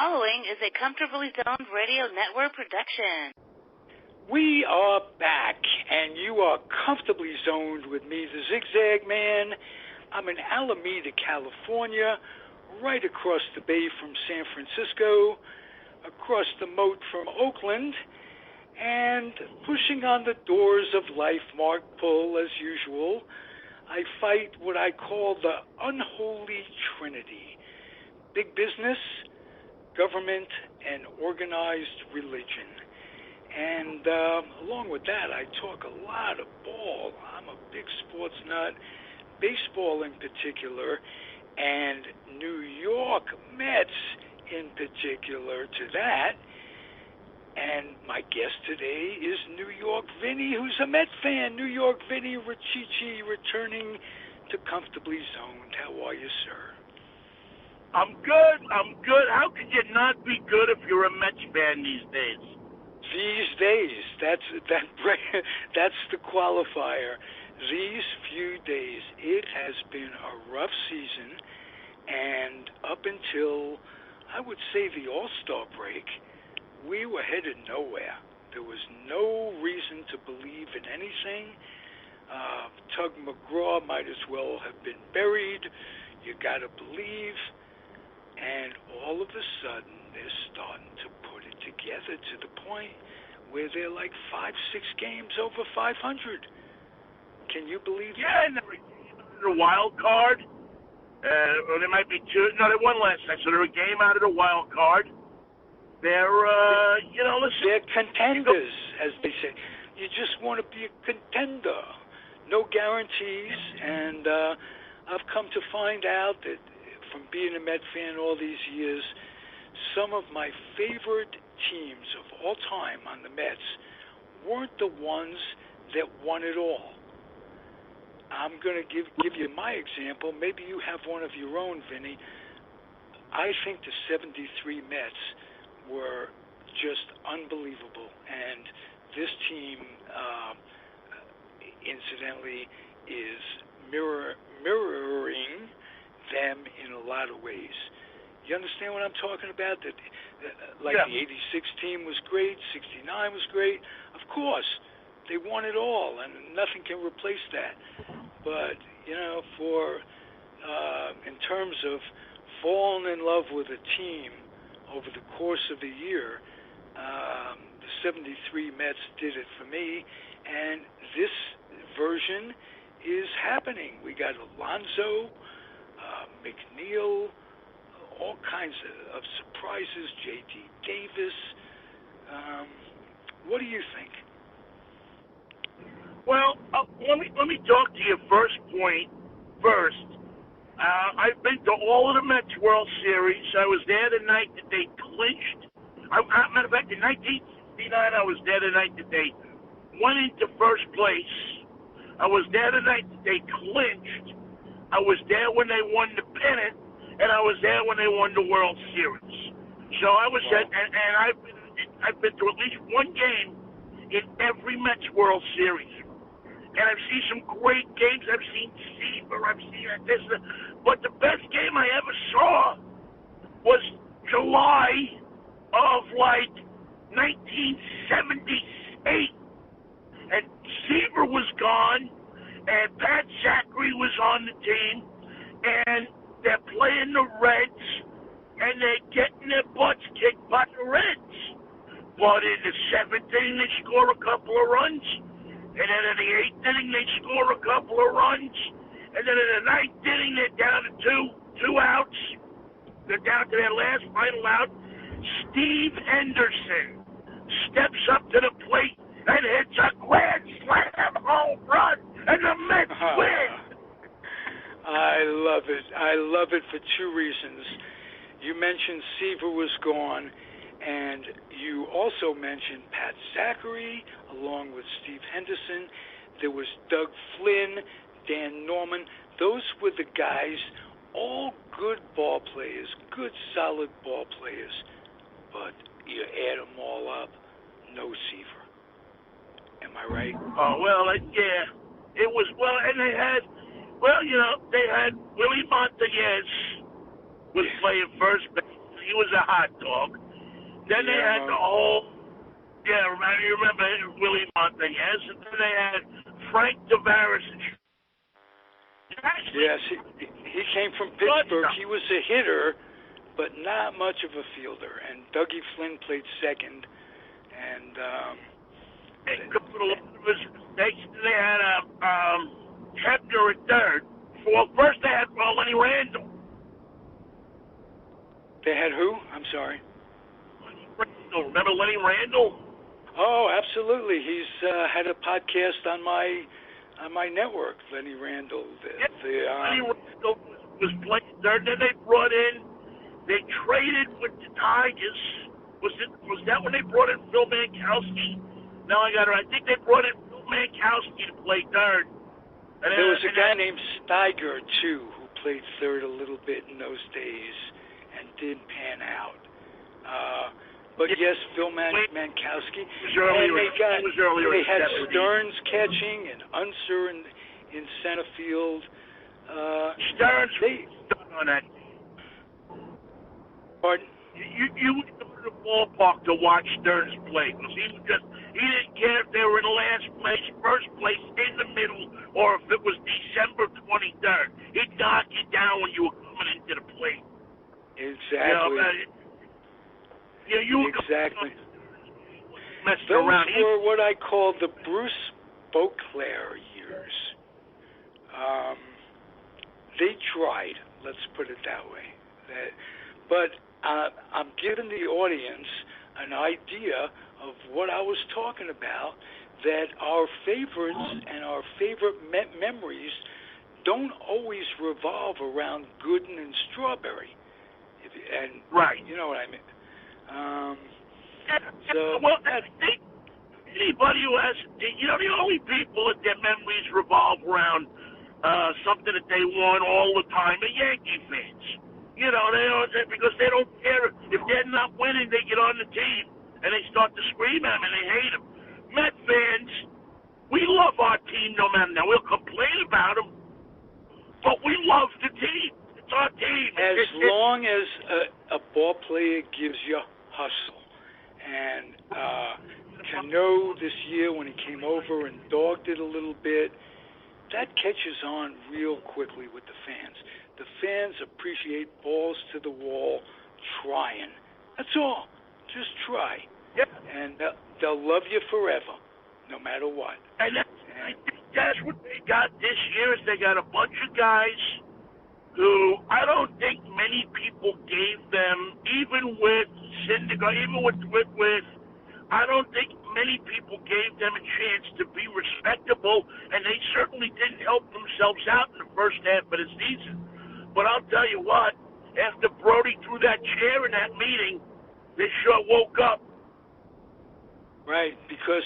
following is a Comfortably Zoned Radio Network production. We are back, and you are comfortably zoned with me, the Zig Zag Man. I'm in Alameda, California, right across the bay from San Francisco, across the moat from Oakland, and pushing on the doors of life, Mark Pull, as usual. I fight what I call the unholy trinity: big business, government, and organized religion. And along with that, I talk a lot of ball. I'm a big sports nut, baseball in particular, and New York Mets in particular to that. And my guest today is New York Vinnie, who's a Met fan. New York Vinnie Richichi, returning to Comfortably Zoned. How are you, sir? I'm good. How could you not be good if you're a Mets fan these days? These days, that's the qualifier. These few days, it has been a rough season, and up until, I would say, the All-Star break, we were headed nowhere. There was no reason to believe in anything. Tug McGraw might as well have been buried. You got to believe. And all of a sudden, they're starting to put it together to the point where they're like 5-6 games over 500. Can you believe that? Yeah, and they're a wild card. Or there might be two. No, they won last night, so they're a game out of the wild card. They're, listen. They're contenders, as they say. You just want to be a contender. No guarantees. And I've come to find out that from being a Met fan all these years, some of my favorite teams of all time on the Mets weren't the ones that won it all. I'm going to give you my example. Maybe you have one of your own, Vinny. I think the 73 Mets were just unbelievable. And this team, incidentally, is mirroring them in a lot of ways. You understand what I'm talking about? The 86 team was great, 69 was great. Of course, they won it all, and nothing can replace that. But, in terms of falling in love with a team over the course of a year, the 73 Mets did it for me, and this version is happening. We got Alonso, McNeil, all kinds of surprises, J.D. Davis. What do you think? Well, let me talk to your first point first. I've been to all of the Mets World Series. I was there the night that they clinched. Matter of fact, in 1969, I was there the night that they went into first place. I was there the night that they clinched. I was there when they won the pennant, and I was there when they won the World Series. So I was at, and I've been to at least one game in every Mets World Series. And I've seen some great games. I've seen Seaver. I've seen this. But the best game I ever saw was July of 1978. And Seaver was gone, and Pat Zachary was on the team, and they're playing the Reds, and they're getting their butts kicked by the Reds. But in the 7th inning, they score a couple of runs. And then in the 8th inning, they score a couple of runs. And then in the 9th inning, they're down to two outs. They're down to their last final out. Steve Henderson steps up to the plate and hits a grand slam home run, and the Mets win. I love it. I love it for two reasons. You mentioned Seaver was gone, and you also mentioned Pat Zachary, along with Steve Henderson. There was Doug Flynn, Dan Norman. Those were the guys, all good ball players, good solid ball players. But you add them all up, no Seaver. Am I right? Oh, well, yeah. It was, and they had Willie Montañez was playing first base. He was a hot dog. Then they had the whole, you remember Willie Montañez, and then they had Frank Tavares. Yes, he came from Pittsburgh. He was a hitter, but not much of a fielder. And Dougie Flynn played second. And they had Hebner at third. Well, first they had Lenny Randall. They had who? I'm sorry. Lenny Randall. Remember Lenny Randall? Oh, absolutely. He's had a podcast on my network, Lenny Randall. Lenny Randall was playing third. Then they traded with the Tigers. Was that when they brought in Phil Mankowski? No, I think they brought in Phil Mankowski to play third. And there was a guy named Steiger, too, who played third a little bit in those days and didn't pan out. But yes, Phil Mankowski. They had Stearns catching and Unser in center field. Stearns on that. Pardon? You would go to the ballpark to watch Stearns play because he didn't care if they were in last place, first place, in the middle, or if it was December 23rd. He'd knock you down when you were coming into the plate. Exactly. Exactly. Those were what I call the Bruce Beauclair years. They tried, let's put it that way. But I'm giving the audience an idea of what I was talking about, that our favorites and our favorite memories don't always revolve around Gooden and Strawberry. Right. You know what I mean? I think anybody who has, the only people that their memories revolve around something that they won all the time are Yankee fans. They don't, because they don't care if they're not winning. They get on the team and they start to scream at them and they hate them. Met fans, we love our team no matter. Now we'll complain about them, but we love the team. It's our team. As long as a ball player gives you hustle, and Cano this year when he came over and dogged it a little bit, that catches on real quickly with the fans. The fans appreciate balls to the wall, trying. That's all. Just try. Yep. And they'll love you forever, no matter what. And I think that's what they got this year. Is they got a bunch of guys who I don't think many people gave them, even with Syndergaard, even with I don't think many people gave them a chance to be respectable, and they certainly didn't help themselves out in the first half of the season. But I'll tell you what, after Brody threw that chair in that meeting, they sure woke up. Right, because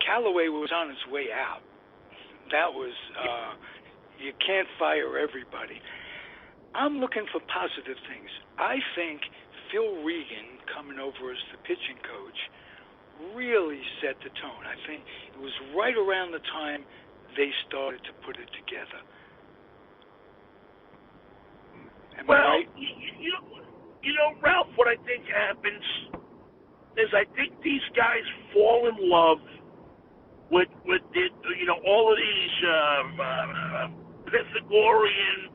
Callaway was on his way out. That was, you can't fire everybody. I'm looking for positive things. I think Phil Regan coming over as the pitching coach really set the tone. I think it was right around the time they started to put it together. Am I right? Ralph, what I think happens is I think these guys fall in love with all of these Pythagorean,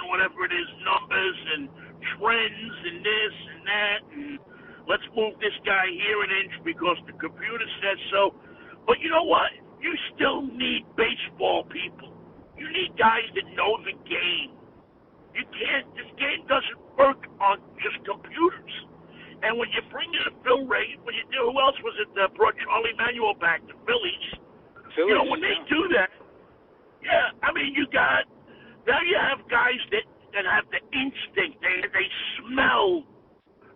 whatever it is, numbers and trends and this and that, and let's move this guy here an inch because the computer says so. But you know what? You still need baseball people. You need guys that know the game. This game doesn't work on just computers. And when you bring in a Phil Regan, who else was it that brought Charlie Manuel back to Phillies? When they do that, now you have guys that have the instinct. They smell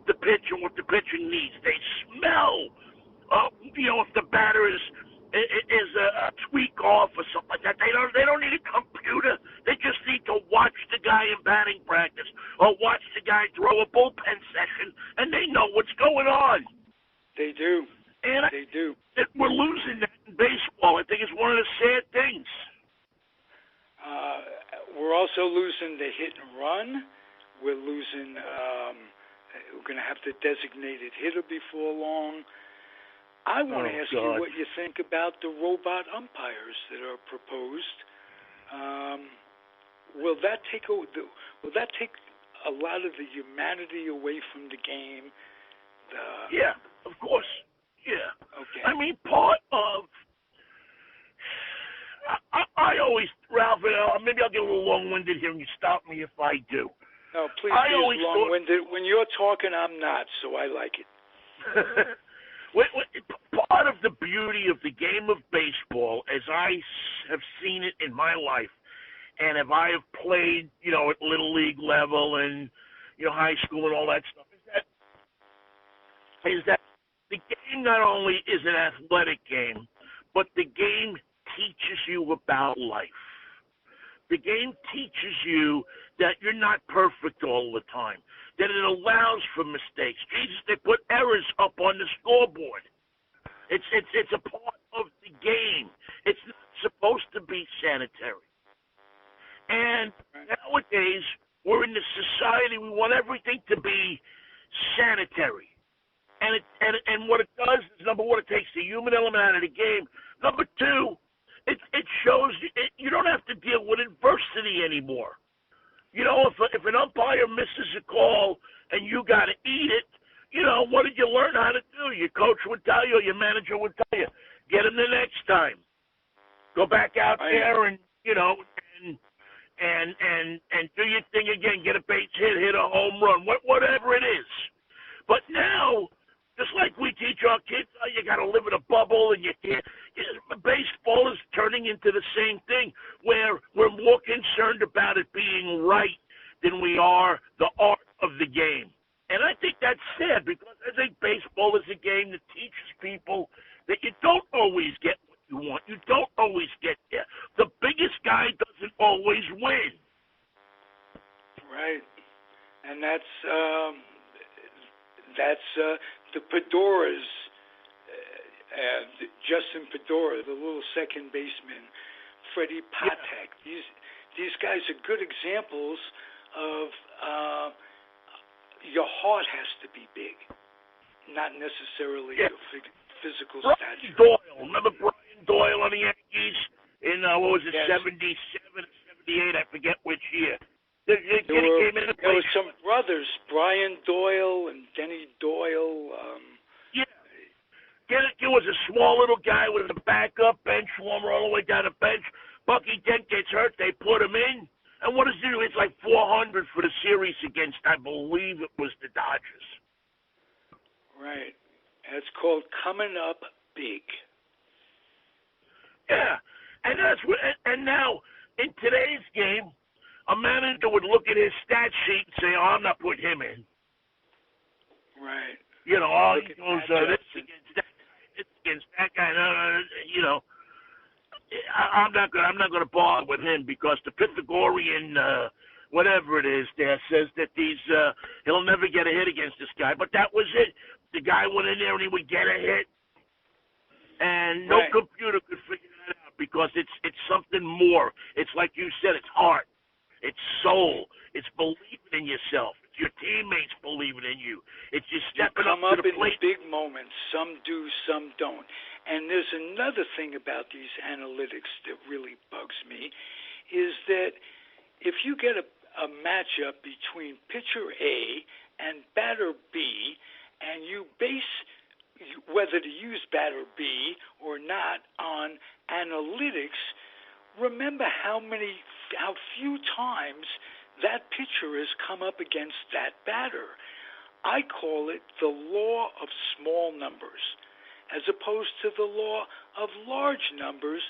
the pitch and what the pitcher needs. They smell, if the batter is a tweak off or something like that. They don't need a computer. They just need to watch the guy in batting practice or watch the guy throw a bullpen session, and they know what's going on. They do. And they do. We're losing that in baseball. I think it's one of the sad things. We're also losing the hit and run. we're losing. We're going to have the designated hitter before long. I want to ask you what you think about the robot umpires that are proposed. Will that take a lot of the humanity away from the game? Yeah, of course. Yeah. Okay. I mean, part of I always, Ralph, maybe I'll get a little long-winded here, and you stop me if I do. No, please be long-winded. When you're talking, I'm not, so I like it. Part of the beauty of the game of baseball, as I have seen it in my life, and if I have played, at Little League level and, high school and all that stuff, is that the game not only is an athletic game, but the game teaches you about life. The game teaches you that you're not perfect all the time, that it allows for mistakes. Jesus, they put errors up on the scoreboard. It's a part of the game. It's not supposed to be sanitary. And nowadays, we're in the society, we want everything to be sanitary. And what it does is, number one, it takes the human element out of the game. Number two, it shows you don't have to deal with adversity anymore. If an umpire misses a call and you got to eat it, what did you learn how to do? Your coach would tell you, or your manager would tell you, get him the next time. Go back out there and and do your thing again. Get a base hit a home run, whatever it is. But now, just like we teach our kids, you got to live in a bubble, and you can't. Baseball is turning into the same thing, where we're more concerned about it being right than we are the art of the game. And I think that's sad, because I think baseball is a game that teaches people that you don't always get what you want. You don't always get there. The biggest guy doesn't always win. Right. And that's the Fedoras, Justin Fedora, the little second baseman, Freddie Patek. Yeah. These guys are good examples of your heart has to be big, not necessarily your physical stature. Doyle, remember Brian Doyle on the Yankees in 77 or 78? I forget which year. There were some brothers, Brian Doyle and Denny Doyle. There was a small little guy with a backup bench warmer all the way down the bench. Bucky Dent gets hurt. They put him in. And what does he do? It's like 400 for the series against, I believe it was the Dodgers. Right. It's called coming up big. Yeah. And now, in today's game, a manager would look at his stat sheet and say, I'm not putting him in. Right. He goes this against that guy, this against that guy. I'm not going to bother with him, because the Pythagorean, whatever it is, there says that he'll never get a hit against this guy. But that was it. The guy went in there and he would get a hit, and no computer could figure that out, because it's something more. It's like you said, it's heart. It's soul. It's believing in yourself. It's your teammates believing in you. It's just stepping up to the plate. In big moments. Some do, some don't. And there's another thing about these analytics that really bugs me, is that if you get a matchup between pitcher A and batter B, and you base whether to use batter B or not on analytics, remember how few times that pitcher has come up against that batter. I call it the law of small numbers, as opposed to the law of large numbers,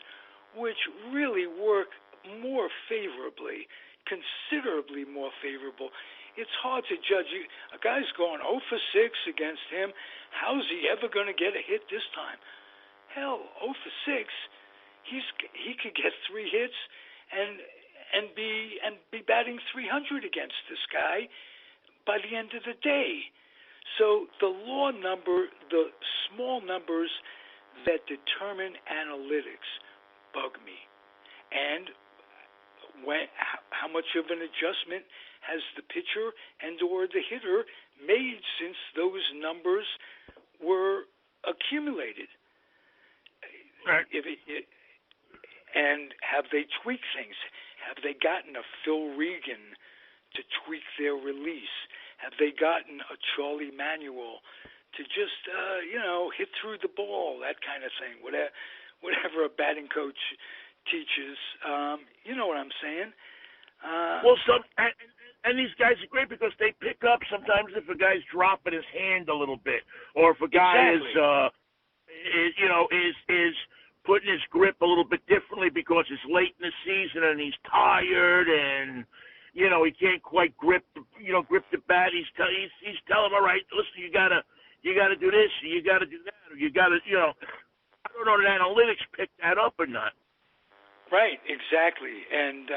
which really work more favorably, considerably more favorable. It's hard to judge. A guy's going 0 for 6 against him. How's he ever going to get a hit this time? Hell, 0 for 6. He could get 3 hits and be batting 300 against this guy by the end of the day. So the small numbers that determine analytics bug me. And how much of an adjustment has the pitcher and or the hitter made since those numbers were accumulated? Right. And have they tweaked things? Have they gotten a Phil Regan to tweak their release? Have they gotten a Charlie Manuel to just, hit through the ball, that kind of thing, whatever a batting coach teaches? You know what I'm saying? Well, and these guys are great because they pick up sometimes if a guy's dropping his hand a little bit, or if a guy is putting his grip a little bit differently because it's late in the season and he's tired and he can't quite grip the bat. He's telling him, all right, listen, you gotta do this, you gotta do that, or you gotta, I don't know if analytics pick that up or not. Right, exactly, and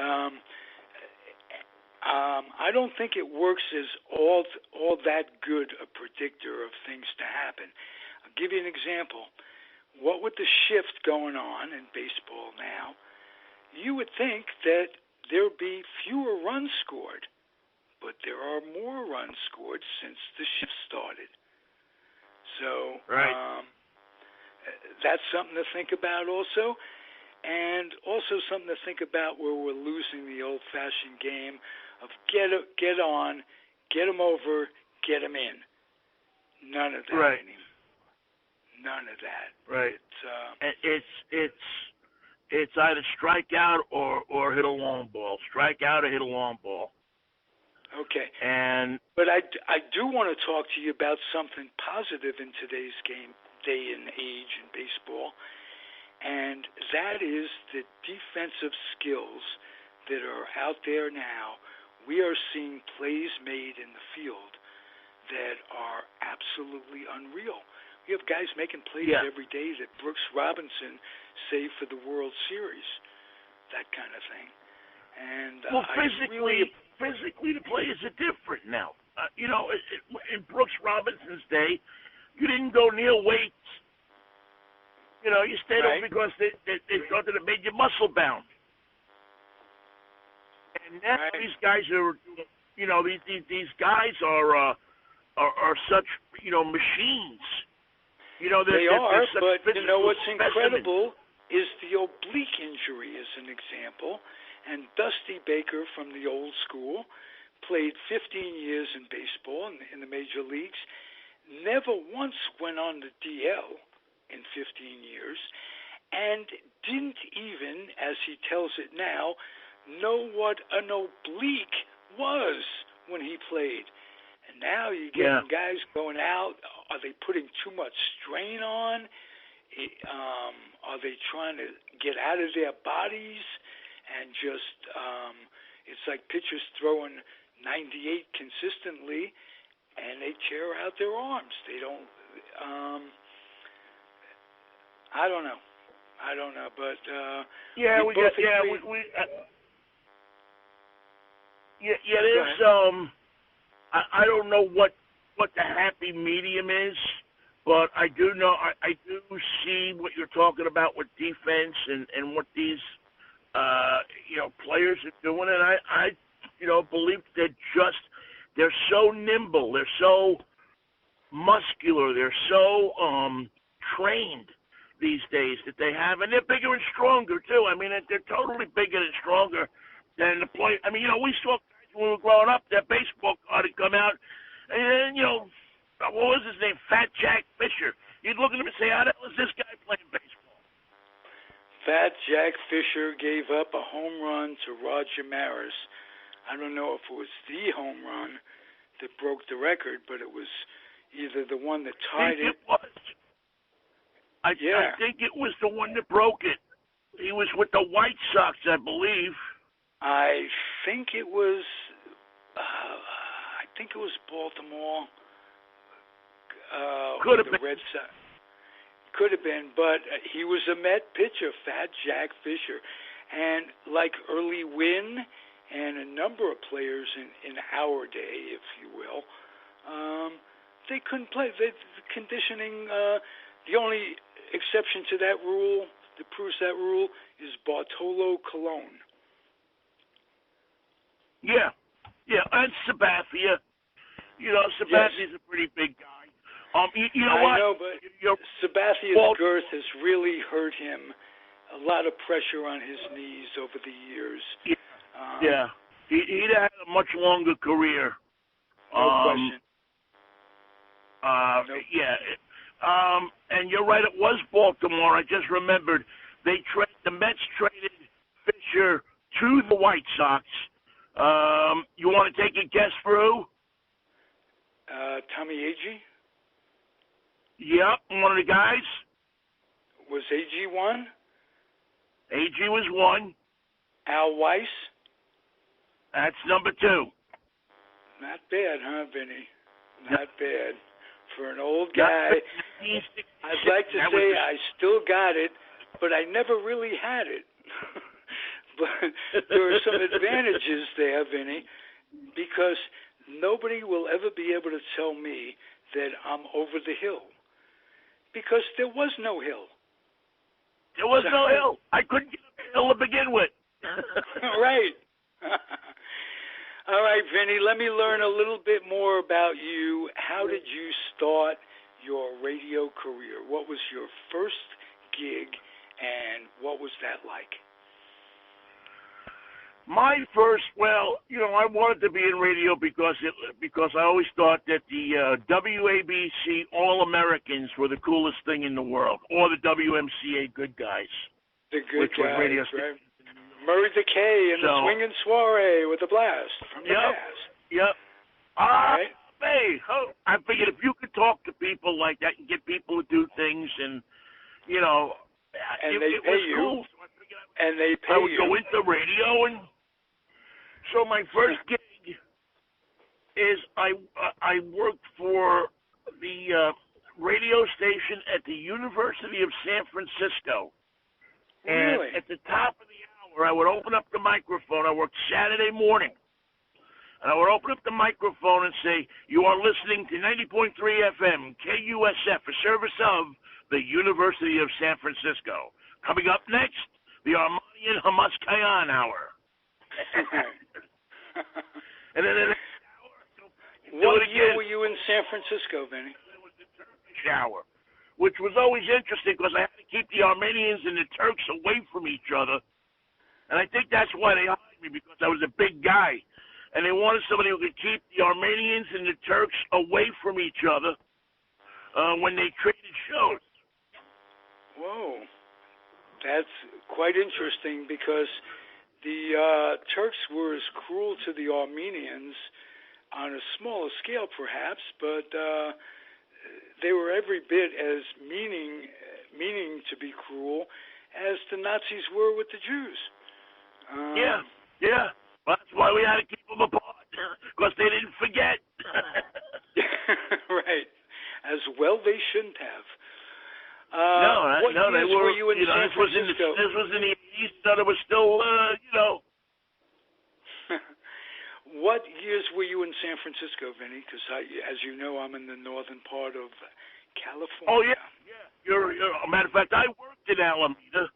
I don't think it works as all that good a predictor of things to happen. I'll give you an example. What with the shift going on in baseball now, you would think that there would be fewer runs scored, but there are more runs scored since the shift started. So that's something to think about also. And also something to think about where we're losing the old-fashioned game of get on, get them over, get them in. None of that anymore. None of that. Right. It's either strike out or hit a long ball. Strike out or hit a long ball. Okay. But I do want to talk to you about something positive in today's game, day and age in baseball, and that is the defensive skills that are out there now. We are seeing plays made in the field that are absolutely unreal. We have guys making plays every day that Brooks Robinson saved for the World Series, that kind of thing. And physically the plays are different now. In Brooks Robinson's day, you didn't go near weights. You stayed up because they thought that it made you muscle bound. And now these guys are, these guys are such, machines. They are, but what's incredible is the oblique injury as an example. And Dusty Baker from the old school played 15 years in baseball in the major leagues, never once went on the DL in 15 years, and didn't even, as he tells it now, know what an oblique was when he played. And now you're getting guys going out. Are they putting too much strain on? Are they trying to get out of their bodies and just, it's like pitchers throwing 98 consistently and they tear out their arms. They don't, I don't know, but there's I don't know what the happy medium is, but I do know I do see what you're talking about with defense and what these players are doing, and I believe they're so nimble, they're so muscular, they're so trained these days that they have, and they're bigger and stronger too. I mean, they're totally bigger and stronger than the play. I mean, we saw guys when we were growing up, that baseball card had come out, and what was his name? Fat Jack Fisher. You'd look at him and say, how the hell is this guy playing baseball? Fat Jack Fisher gave up a home run to Roger Maris. I don't know if it was the home run that broke the record, but it was either the one that tied it. I think it was the one that broke it. He was with the White Sox, I believe. I think it was Baltimore. Could have been. Red Sox. Could have been, but he was a Met pitcher, Fat Jack Fisher. And like Early Wynn and a number of players in our day, if you will, they couldn't play. The conditioning, the only exception to that rule, that proves that rule, is Bartolo Colon. Yeah, and Sabathia. Sabathia's a pretty big guy. You know what? I know, but Sabathia's girth has really hurt him. A lot of pressure on his knees over the years. Yeah. He'd had a much longer career. No question. Yeah. And you're right, it was Baltimore. I just remembered. The Mets traded Fisher to the White Sox. You want to take a guess for who? Tommy Agee? Yep, one of the guys. Was Agee one? Agee was one. Al Weiss? That's number two. Not bad, huh, Vinny? Not bad. For an old guy, I'd like to say I still got it, but I never really had it. But there are some advantages there, Vinny, because nobody will ever be able to tell me that I'm over the hill, because there was no hill. There was no hill. I couldn't get up the hill to begin with. Right. All right, Vinny, let me learn a little bit more about you. How did you start your radio career? What was your first gig, and what was that like? My first, I wanted to be in radio because I always thought that the WABC All-Americans were the coolest thing in the world, or the WMCA Good Guys. The Good Guys, was radio right? Murray Decay and the Swingin' Soiree with a blast from the past. Yep. Right. Hey, I figured if you could talk to people like that and get people to do things, and and they pay you, cool. So I would go into radio, and so my first gig is I worked for the radio station at the University of San Francisco. Really? And at the top of the hour, I would open up the microphone. I worked Saturday morning. And I would open up the microphone and say, "You are listening to 90.3 FM, KUSF, a service of the University of San Francisco. Coming up next, the Armani and Hamas Kayan Hour." And then the next hour, what year were you in San Francisco, Vinny? It was the Turkish hour, which was always interesting because I had to keep the Armenians and the Turks away from each other. And I think that's why they hired me, because I was a big guy. And they wanted somebody who could keep the Armenians and the Turks away from each other when they traded shows. Whoa. That's quite interesting, because the Turks were as cruel to the Armenians on a smaller scale, perhaps, but they were every bit as meaning to be cruel as the Nazis were with the Jews. Yeah. Well, that's why we had to keep them apart, because they didn't forget. Right. As well they shouldn't have. What years were you in San Francisco? This was in the 80s, so it was still, What years were you in San Francisco, Vinny? Because, as you know, I'm in the northern part of California. Oh, yeah. A matter of fact, I worked in Alameda.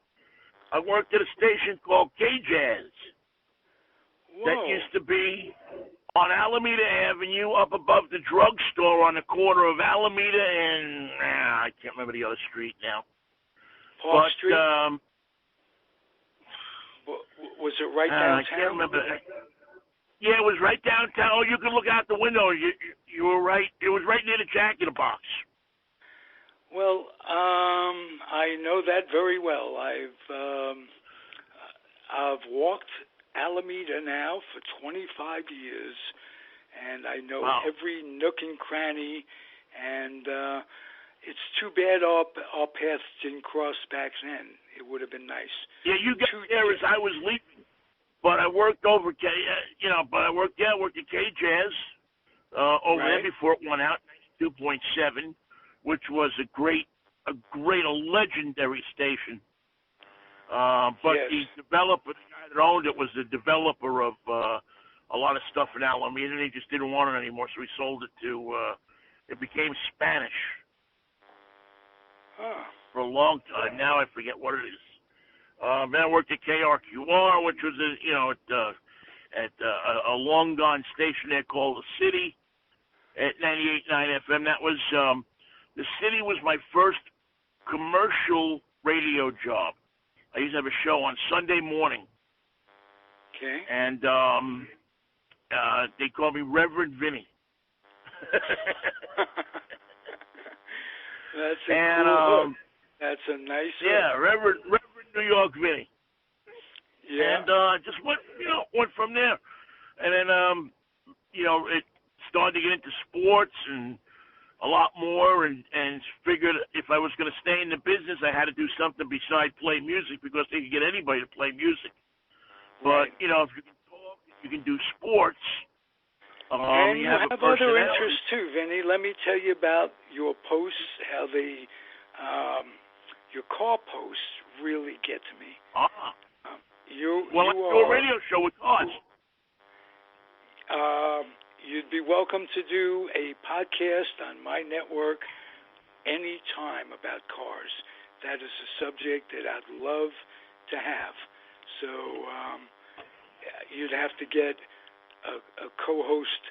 I worked at a station called K-Jazz. That used to be on Alameda Avenue, up above the drugstore on the corner of Alameda and I can't remember the other street now. Park Street? Was it right downtown? I can't remember. Yeah, it was right downtown. Oh, you can look out the window. You were right. It was right near the Jack in the Box. Well, I know that very well. I've walked Alameda now for 25 years, and I know every nook and cranny, and it's too bad our paths didn't cross back then. It would have been nice. Yeah, you got there as I was leaving, but I worked over I worked at K-Jazz over there before it went out, 92.7, which was a legendary station. But the developer, the guy that owned it, was the developer of a lot of stuff in Alameda, and he just didn't want it anymore, so he sold it to, it became Spanish for a long time. Now I forget what it is. Then I worked at KRQR, which was, at a long gone station there called The City at 98.9 FM. That was The City was my first commercial radio job. I used to have a show on Sunday morning. Okay. And they called me Reverend Vinnie. That's a cool hook. That's a nice hook. Yeah, Reverend New York Vinnie. Yeah. And just went from there. And then, it started to get into sports and a lot more, and figured if I was going to stay in the business, I had to do something besides play music, because they could get anybody to play music. But, right. if you can talk, if you can do sports. And you have other interests too, Vinny. Let me tell you about your posts, how your car posts really get to me. I do a radio show with cars. You'd be welcome to do a podcast on my network any time about cars. That is a subject that I'd love to have. So you'd have to get a co-host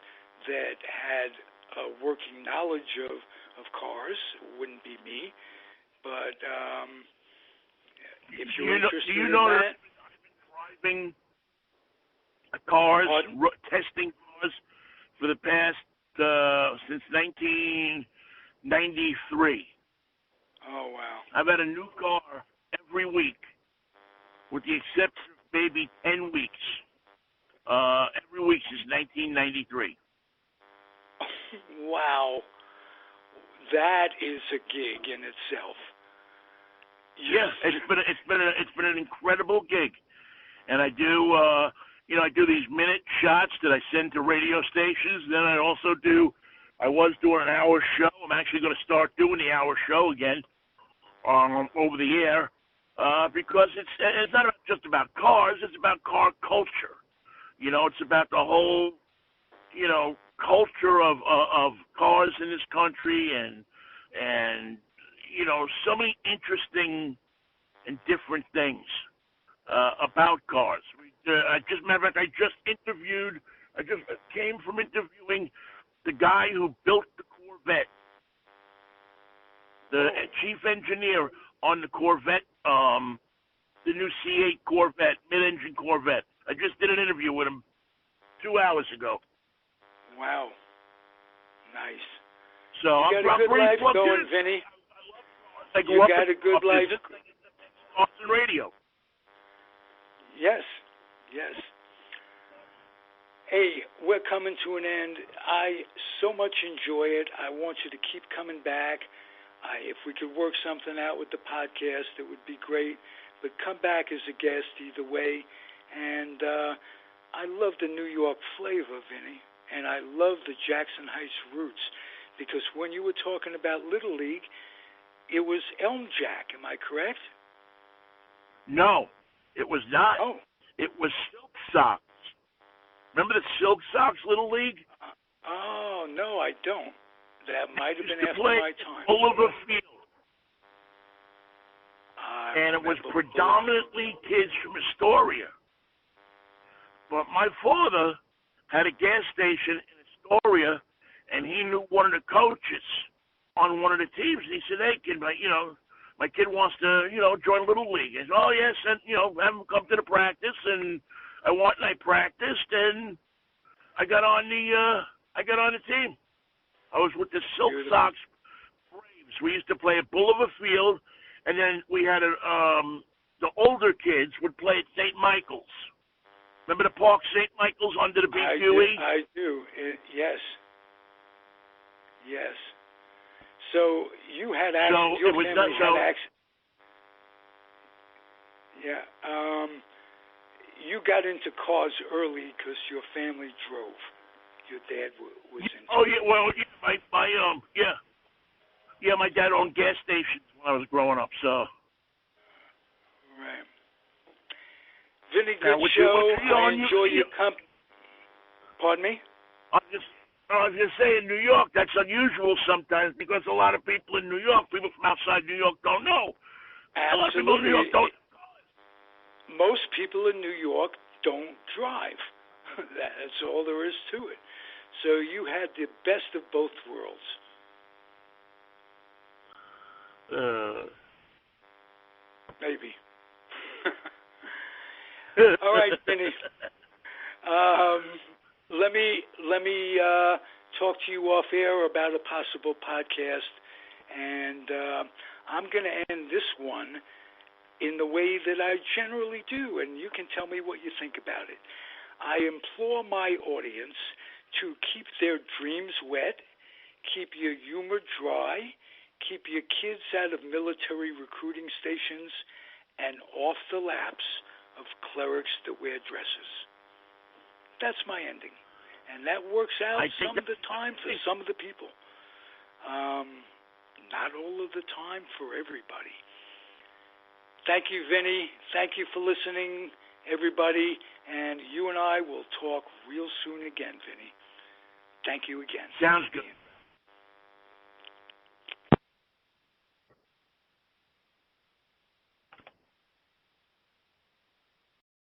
that had a working knowledge of cars. It wouldn't be me. But if you're interested in that. I've been driving cars, testing cars for the past, since 1993. Oh, wow. I've had a new car every week, with the exception of maybe 10 weeks. Every week since 1993. Wow. That is a gig in itself. Yes, it's been an incredible gig. And I do I do these minute shots that I send to radio stations. Then I was doing an hour show. I'm actually going to start doing the hour show again over the air, because it's not just about cars. It's about car culture. It's about the whole, culture of cars in this country, and so many interesting and different things about cars. I just came from interviewing the guy who built the Corvette, the chief engineer on the Corvette, the new C8 Corvette, mid-engine Corvette. I just did an interview with him 2 hours ago. Wow. Nice. So you got a good life going, Vinny. You got a good life. Austin radio. Yes. Hey, we're coming to an end. I so much enjoy it. I want you to keep coming back. If we could work something out with the podcast, it would be great. But come back as a guest either way. And I love the New York flavor, Vinny. And I love the Jackson Heights roots. Because when you were talking about Little League, it was Elm Jack. Am I correct? No, it was not. Oh. It was Silk Sox. Remember the Silk Sox Little League? Oh, no, I don't. That might have been after my time. Boulevard Field. And it was predominantly kids from Astoria. But my father had a gas station in Astoria, and he knew one of the coaches on one of the teams. And he said, "Hey, kid, my kid wants to, join Little League." And I said, "Oh, yes, and, have him come to the practice." And I practiced, and I got on the team. I was with the Silk Sox Braves. We used to play at Boulevard Field, and then we had the older kids would play at St. Michael's. Remember the park, St. Michael's, under the BQE? I do. Yes. So you had access. Your family had access. Yeah. You got into cars early because your family drove. Your dad was into. Oh yeah. Well, yeah. My dad owned gas stations when I was growing up. So. Right. Vinny, good show. I enjoy your company. Pardon me? I was just saying, New York, that's unusual sometimes because a lot of people in New York, people from outside New York don't know. Absolutely. A lot of people in New York don't. Most people in New York don't drive. That's all there is to it. So you had the best of both worlds. Maybe. All right, Vinny. Let me talk to you off air about a possible podcast, and I'm going to end this one in the way that I generally do, and you can tell me what you think about it. I implore my audience to keep their dreams wet, keep your humor dry, keep your kids out of military recruiting stations, and off the laps of clerics that wear dresses. That's my ending. And that works out some of the time for some of the people. Not all of the time for everybody. Thank you, Vinny. Thank you for listening, everybody. And you and I will talk real soon again, Vinny. Thank you again. Sounds good.